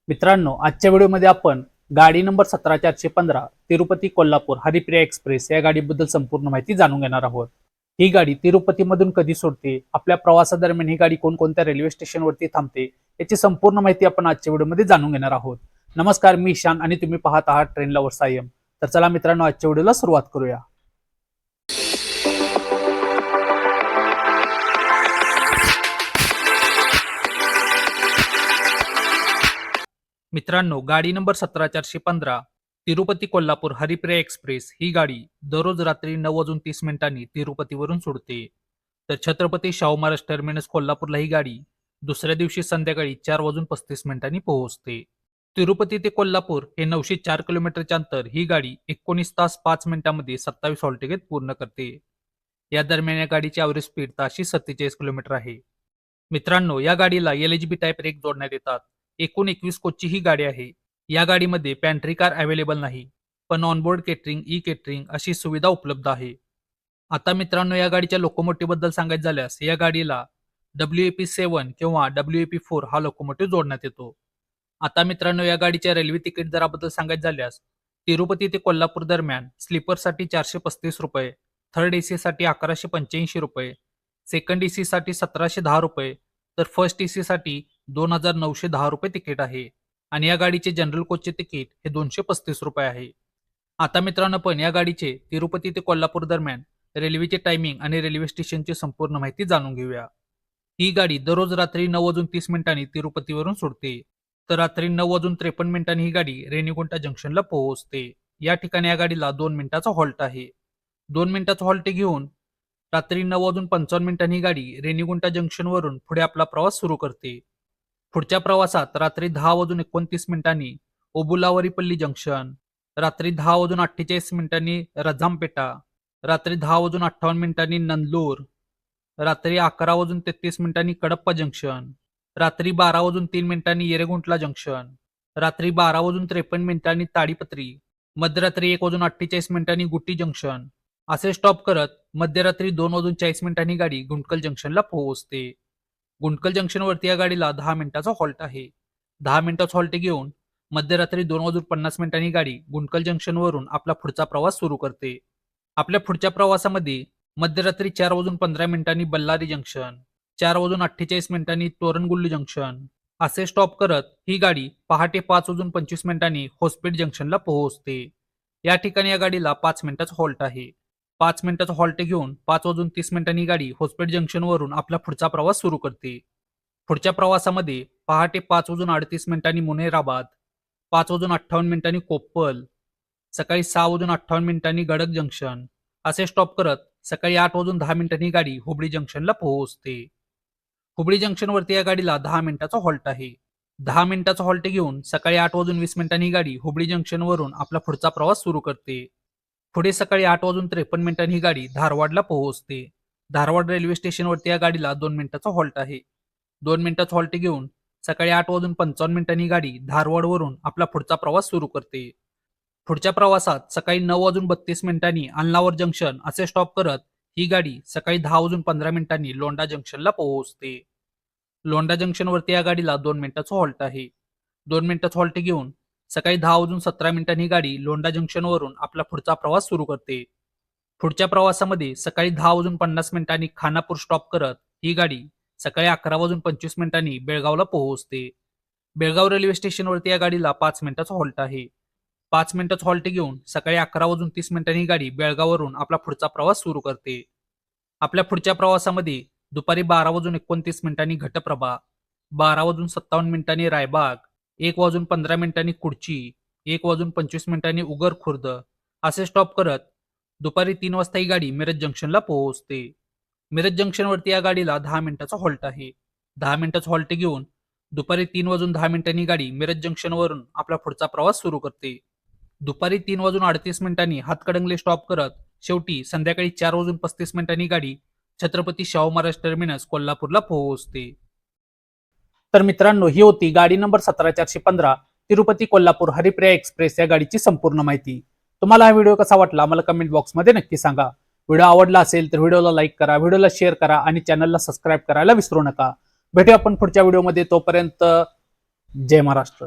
मित्रांनो, आजच्या व्हिडिओमध्ये आपण गाडी नंबर 17415 तिरुपती कोल्हापूर हरिप्रिया एक्सप्रेस या गाडीबद्दल संपूर्ण माहिती जाणून घेणार आहोत. ही गाडी तिरुपतीमधून कधी सोडते, आपल्या प्रवासादरम्यान ही गाडी कोणकोणत्या रेल्वे स्टेशनवरती थांबते, याची संपूर्ण माहिती आपण आजच्या व्हिडिओमध्ये जाणून घेणार आहोत. नमस्कार, मी ईशान आणि तुम्ही पाहत आहात ट्रेन लव्हर्स IM. तर चला मित्रांनो, आजच्या व्हिडिओला सुरुवात करूया. मित्रांनो, गाडी नंबर 17415 तिरुपती कोल्हापूर हरिप्रिया एक्सप्रेस ही गाडी दररोज रात्री 9:30 तिरुपतीवरून सुटते. तर छत्रपती शाहू महाराज टर्मिनस कोल्हापूरला ही गाडी दुसऱ्या दिवशी संध्याकाळी 4:35 पोहोचते. तिरुपती ते कोल्हापूर हे 904 किलोमीटरचे अंतर ही गाडी 19 तास 5 मिनिटांमध्ये 27 हॉल्ट घेत पूर्ण करते. या दरम्यान या गाडीची ॲव्हरेज स्पीड ताशी 47 किलोमीटर आहे. मित्रांनो, या गाडीला LHB टाईप ब्रेक जोडण्यात येतात. एकूण 21 कोचची ही गाडी आहे. या गाडीमध्ये पॅन्ट्री कार अवेलेबल नाही, पण ऑनबोर्ड केटरिंग, ई केटरिंग अशी सुविधा उपलब्ध आहे. आता मित्रांनो, या गाडीच्या लोकोमोटिव्ह बद्दल सांगायचं झाल्यास या गाडीला WAP7 किंवा WAP4 हा लोकोमोटिव्ह जोडण्यात येतो. आता मित्रांनो, या गाडीच्या रेल्वे तिकीट दराबद्दल सांगायचं झाल्यास तिरुपती ते कोल्हापूर दरम्यान स्लीपरसाठी 435 रुपये, थर्ड AC साठी 1185 रुपये, सेकंड AC साठी 1710 रुपये, तर फर्स्ट AC साठी 2910 रुपये तिकीट आहे. आणि या गाडीचे जनरल कोचचे तिकीट हे 235 रुपये आहे. आता मित्रांनो, पण या गाडीचे तिरुपती ते कोल्हापूर दरम्यान रेल्वेचे टायमिंग आणि रेल्वे स्टेशनची संपूर्ण माहिती जाणून घेऊया. ही गाडी दररोज रात्री 9:30 तिरुपतीवरून सुटते. तर रात्री 9:53 ही गाडी रेणीगुंटा जंक्शनला पोहोचते. या ठिकाणी या गाडीला 2 मिनिटाचा हॉल्ट आहे. 2 मिनिटाचा हॉल्ट घेऊन रात्री 9:55 ही गाडी रेणीगुंटा जंक्शनवरून पुढे आपला प्रवास सुरू करते. पुढच्या प्रवासात रात्री 10:29 ओबुलावरीपल्ली जंक्शन, रात्री 10:48 रजामपेटा, रात्री 10:58 नंदलूर, रात्री 11:33 कडप्पा जंक्शन, रात्री 12:03 येरेगुंटला जंक्शन, रात्री 12:53 ताडीपत्री, मध्यरात्री 1:48 गुट्टी जंक्शन असे स्टॉप करत मध्यरात्री 2:40 ही गाडी गुंटकल जंक्शनला पोहोचते. गुंटकल जंक्शनवरती या गाडीला 10 मिनिटाचा हॉल्ट आहे. 10 मिनिटाचा हॉल्ट घेऊन मध्यरात्री 2:50 ही गाडी गुंटकल जंक्शनवरून आपला पुढचा प्रवास सुरू करते. आपल्या पुढच्या प्रवासामध्ये मध्यरात्री 4:15 बल्लारी जंक्शन, 4:48 तोरणगुल्लू जंक्शन असे स्टॉप करत ही गाडी पहाटे 5:25 होसपेट जंक्शनला पोहोचते. या ठिकाणी या गाडीला 5 मिनिटाचा हॉल्ट आहे. 5 मिनिटाचा हॉल्ट घेऊन 5:30 ही गाडी होसपेट जंक्शनवरून आपला पुढचा प्रवास सुरू करते. पुढच्या प्रवासामध्ये पहाटे 5:38 मुनेराबाद, 5:58 कोप्पल, सकाळी 6:58 गडक जंक्शन असे स्टॉप करत सकाळी 8:10 ही गाडी हुबळी जंक्शनला पोहोचते. हुबळी जंक्शनवरती या गाडीला 10 मिनिटाचा हॉल्ट आहे. 10 मिनिटाचा हॉल्ट घेऊन सकाळी 8:20 ही गाडी हुबळी जंक्शनवरून आपला पुढचा प्रवास सुरू करते. पुढे सकाळी 8:53 ही गाडी धारवाडला पोहोचते. धारवाड रेल्वे स्टेशनवरती या गाडीला 2 मिनिटाचा हॉल्ट आहे. 2 मिनिटाचा हॉल्ट घेऊन सकाळी 8:55 ही गाडी धारवाडवरून आपला पुढचा प्रवास सुरू करते. पुढच्या प्रवासात सकाळी 9:32 अल्नावर जंक्शन असे स्टॉप करत ही गाडी सकाळी 10:15 लोंढा जंक्शनला पोहोचते. लोंढा जंक्शनवरती या गाडीला 2 मिनिटाचा हॉल्ट आहे. 2 मिनिटाचा हॉल्ट घेऊन सकाळी 10:17 ही गाडी लोंढा जंक्शनवरून आपला पुढचा प्रवास सुरू करते. पुढच्या प्रवासामध्ये सकाळी 10:50 खानापूर स्टॉप करत ही गाडी सकाळी 11:25 बेळगावला पोहोचते. बेळगाव रेल्वे स्टेशनवरती या गाडीला 5 मिनिटाचा हॉल्ट आहे. 5 मिनिटाचा हॉल्ट घेऊन सकाळी 11:30 ही गाडी बेळगाववरून आपला पुढचा प्रवास सुरू करते. आपल्या पुढच्या प्रवासामध्ये दुपारी 12:29 घटप्रभा, 12:57 रायबाग, 1:15 कुडची, 1:25 उगर खुर्द असे स्टॉप करत दुपारी 3 वाजता ही गाडी मिरज जंक्शनला पोहोचते. मिरज जंक्शनवरती या गाडीला 10 मिनिटाचा हॉल्ट आहे. 10 मिनिटाचा हॉल्ट घेऊन दुपारी 3:10 ही गाडी मिरज जंक्शनवरून आपला पुढचा प्रवास सुरू करते. दुपारी 3:38 हातकणंगले स्टॉप करत शेवटी संध्याकाळी 4:35 ही गाडी छत्रपती शाहू महाराज टर्मिनस कोल्हापूरला पोहोचते. तर मित्रांनो, ही होती गाडी नंबर 17415 तिरुपती कोल्हापूर हरिप्रिया एक्सप्रेस या गाडीची संपूर्ण माहिती. तुम्हाला हा व्हिडिओ कसा वाटला मला कमेंट बॉक्समध्ये नक्की सांगा. व्हिडिओ आवडला असेल तर व्हिडिओला लाईक करा, व्हिडिओला शेअर करा आणि चॅनलला सबस्क्राईब करायला विसरू नका. भेटूया आपण पुढच्या व्हिडिओमध्ये. तोपर्यंत जय महाराष्ट्र.